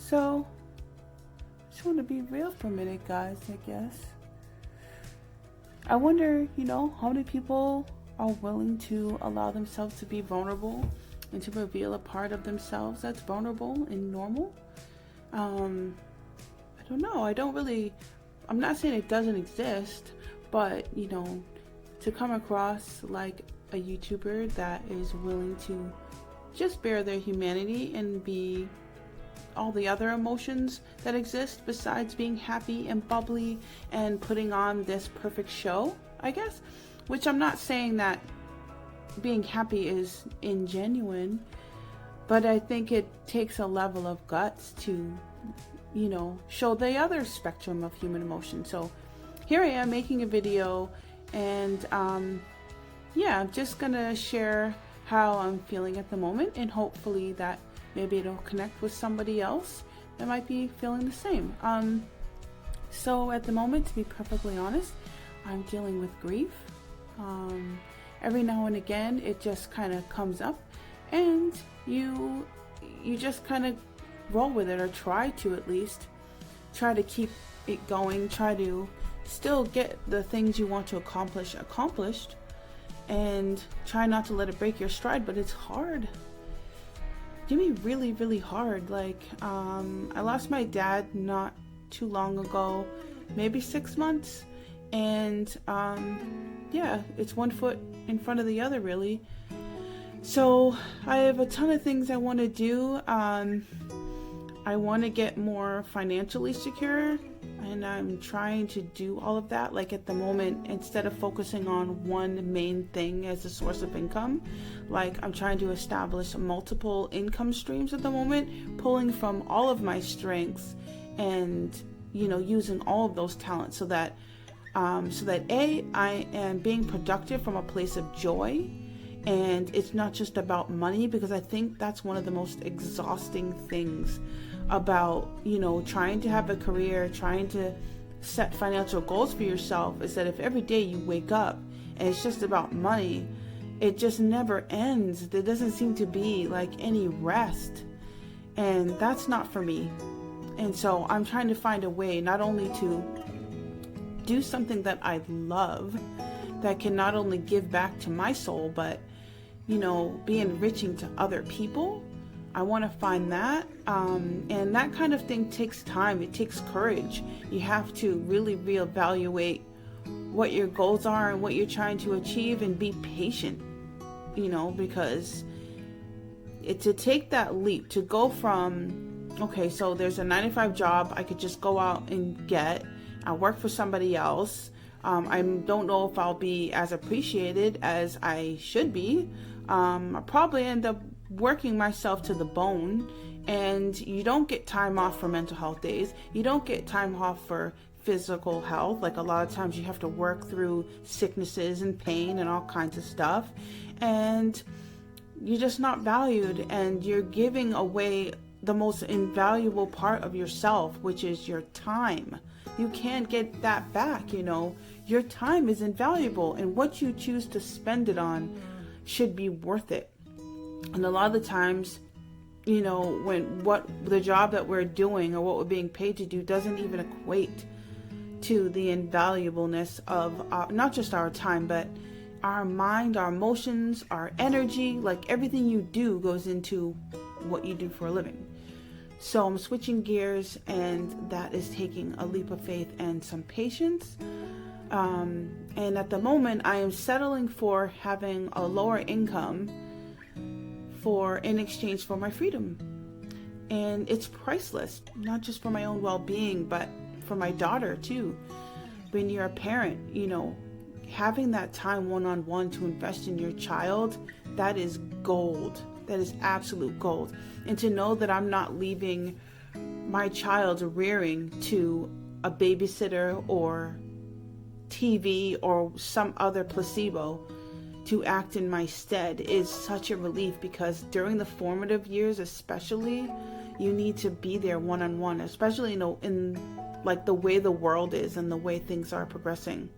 So, I just want to be real for a minute, guys, I guess. I wonder, how many people are willing to allow themselves to be vulnerable and to reveal a part of themselves that's vulnerable and normal. I don't know. I'm not saying it doesn't exist, but, to come across like a YouTuber that is willing to just bear their humanity and be all the other emotions that exist besides being happy and bubbly and putting on this perfect show, I guess. Which I'm not saying that being happy is ingenuine, but I think it takes a level of guts to, show the other spectrum of human emotion. So here I am making a video, and I'm just gonna share how I'm feeling at the moment, and hopefully that maybe it'll connect with somebody else that might be feeling the same. So at the moment, to be perfectly honest, I'm dealing with grief. Every now and again, it just kind of comes up, and you just kind of roll with it, or try to at least. Try to keep it going, try to still get the things you want to accomplish accomplished, and try not to let it break your stride, but it's hard. It can be really, really hard. Like, I lost my dad not too long ago, maybe 6 months, and it's one foot in front of the other, really. So I have a ton of things I want to do. I want to get more financially secure, and I'm trying to do all of that. Like, at the moment, instead of focusing on one main thing as a source of income, like, I'm trying to establish multiple income streams at the moment, pulling from all of my strengths and, using all of those talents so that I am being productive from a place of joy. And it's not just about money, because I think that's one of the most exhausting things about, trying to have a career, trying to set financial goals for yourself, is that if every day you wake up and it's just about money, it just never ends. There doesn't seem to be like any rest, and that's not for me. And so I'm trying to find a way not only to do something that I love, that can not only give back to my soul, but be enriching to other people. I want to find that, and that kind of thing takes time. It takes courage. You have to really reevaluate what your goals are and what you're trying to achieve, and be patient, because to take that leap, to go from, okay, so there's a 9-to-5 job I could just go out and get. I work for somebody else. I don't know if I'll be as appreciated as I should be. I'll probably end up working myself to the bone, and you don't get time off for mental health days. You don't get time off for physical health. Like, a lot of times you have to work through sicknesses and pain and all kinds of stuff, and you're just not valued, and you're giving away the most invaluable part of yourself, which is your time. You can't get that back. Your time is invaluable, and what you choose to spend it on should be worth it. And a lot of the times, when the job that we're doing or what we're being paid to do doesn't even equate to the invaluableness of not just our time, but our mind, our emotions, our energy. Like, everything you do goes into what you do for a living. So I'm switching gears, and that is taking a leap of faith and some patience. And at the moment, I am settling for having a lower income in exchange for my freedom. And it's priceless, not just for my own well-being, but for my daughter too. When you're a parent, having that time one-on-one to invest in your child, that is gold. That is absolute gold. And to know that I'm not leaving my child rearing to a babysitter or TV or some other placebo to act in my stead is such a relief, because during the formative years especially, you need to be there one-on-one, especially in like the way the world is and the way things are progressing.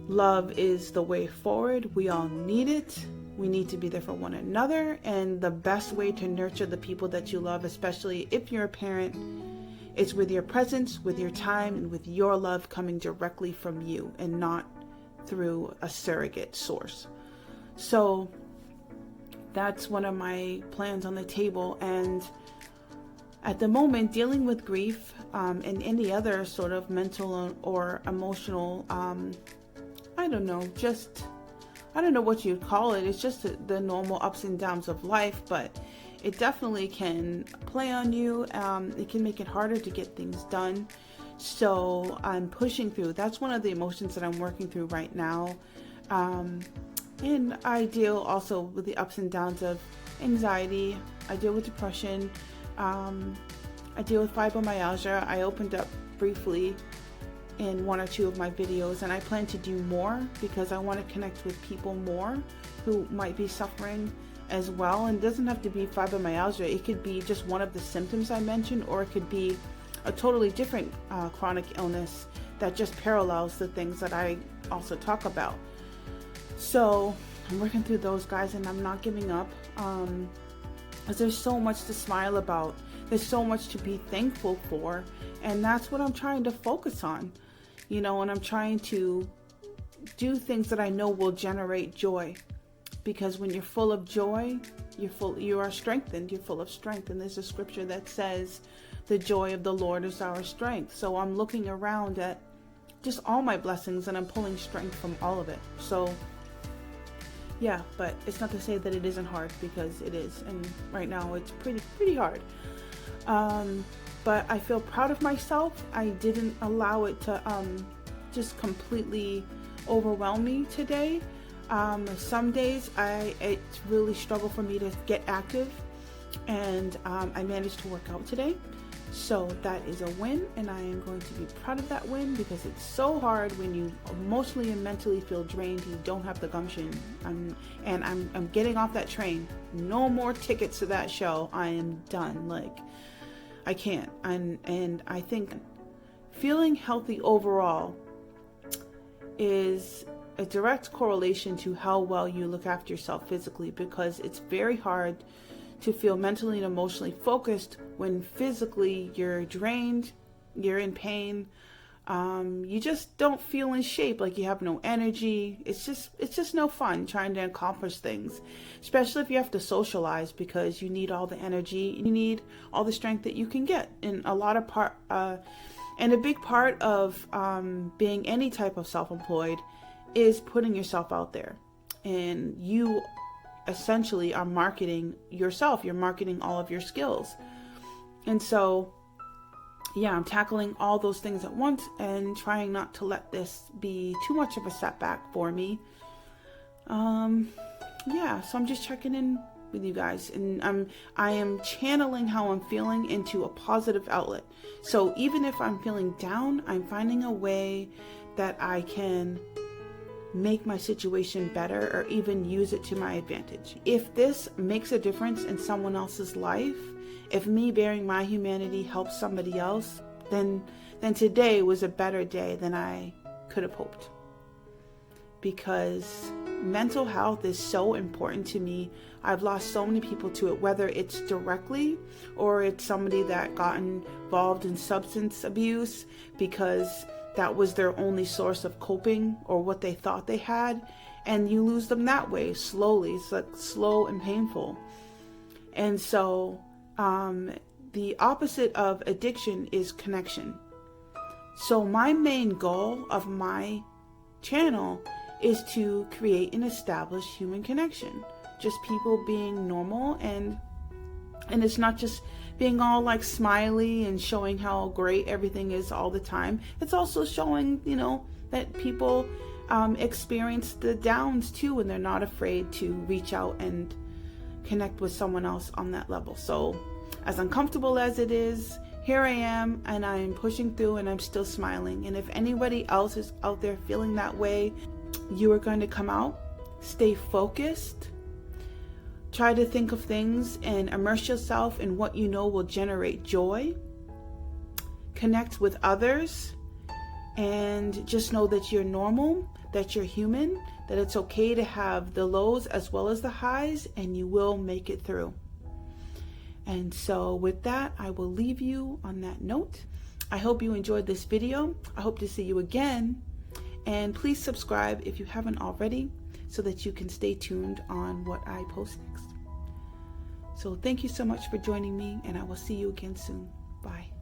Love is the way forward. We all need it. We need to be there for one another. And the best way to nurture the people that you love, especially if you're a parent, is with your presence, with your time, and with your love coming directly from you and not through a surrogate source. So that's one of my plans on the table. And at the moment, dealing with grief and any other sort of mental or emotional, I don't know what you'd call it. It's just the normal ups and downs of life, but it definitely can play on you. It can make it harder to get things done. So I'm pushing through. That's one of the emotions that I'm working through right now. And I deal also with the ups and downs of anxiety. I deal with depression. I deal with fibromyalgia. I opened up briefly in one or two of my videos, and I plan to do more because I want to connect with people more who might be suffering as well. And it doesn't have to be fibromyalgia. It could be just one of the symptoms I mentioned, or it could be a totally different chronic illness that just parallels the things that I also talk about. So I'm working through those, guys, and I'm not giving up. Because there's so much to smile about. There's so much to be thankful for. And that's what I'm trying to focus on. And I'm trying to do things that I know will generate joy. Because when you're full of joy, you are strengthened. You're full of strength. And there's a scripture that says, the joy of the Lord is our strength. So I'm looking around at just all my blessings, and I'm pulling strength from all of it. So yeah, but it's not to say that it isn't hard, because it is. And right now it's pretty hard. But I feel proud of myself. I didn't allow it to just completely overwhelm me today. Some days it's really struggle for me to get active, and I managed to work out today. So that is a win, and I am going to be proud of that win, because it's so hard when you emotionally and mentally feel drained. You don't have the gumption. I'm getting off that train. No more tickets to that show. I am done. Like, I can't. And I think feeling healthy overall is a direct correlation to how well you look after yourself physically, because it's very hard to feel mentally and emotionally focused when physically you're drained, you're in pain, you just don't feel in shape, like you have no energy. It's just no fun trying to accomplish things, especially if you have to socialize, because you need all the energy, you need all the strength that you can get. And a big part of being any type of self-employed is putting yourself out there, and you essentially are marketing yourself. You're marketing all of your skills. And so, yeah, I'm tackling all those things at once and trying not to let this be too much of a setback for me. Yeah, so I'm just checking in with you guys, and I am channeling how I'm feeling into a positive outlet. So even if I'm feeling down, I'm finding a way that I can make my situation better, or even use it to my advantage. If this makes a difference in someone else's life, if me bearing my humanity helps somebody else, then today was a better day than I could have hoped. Because mental health is so important to me. I've lost so many people to it, whether it's directly or it's somebody that got involved in substance abuse because that was their only source of coping, or what they thought they had, and you lose them that way slowly. It's like slow and painful. And so the opposite of addiction is connection. So my main goal of my channel is to create and establish human connection, just people being normal, and it's not just being all like smiley and showing how great everything is all the time. It's also showing, that people experience the downs too, and they're not afraid to reach out and connect with someone else on that level. So as uncomfortable as it is, here I am, and I'm pushing through, and I'm still smiling. And if anybody else is out there feeling that way, you are going to come out, stay focused, try to think of things and immerse yourself in what you know will generate joy. Connect with others, and just know that you're normal, that you're human, that it's okay to have the lows as well as the highs, and you will make it through. And so with that, I will leave you on that note. I hope you enjoyed this video. I hope to see you again. And please subscribe if you haven't already, so that you can stay tuned on what I post next. So thank you so much for joining me, and I will see you again soon. Bye.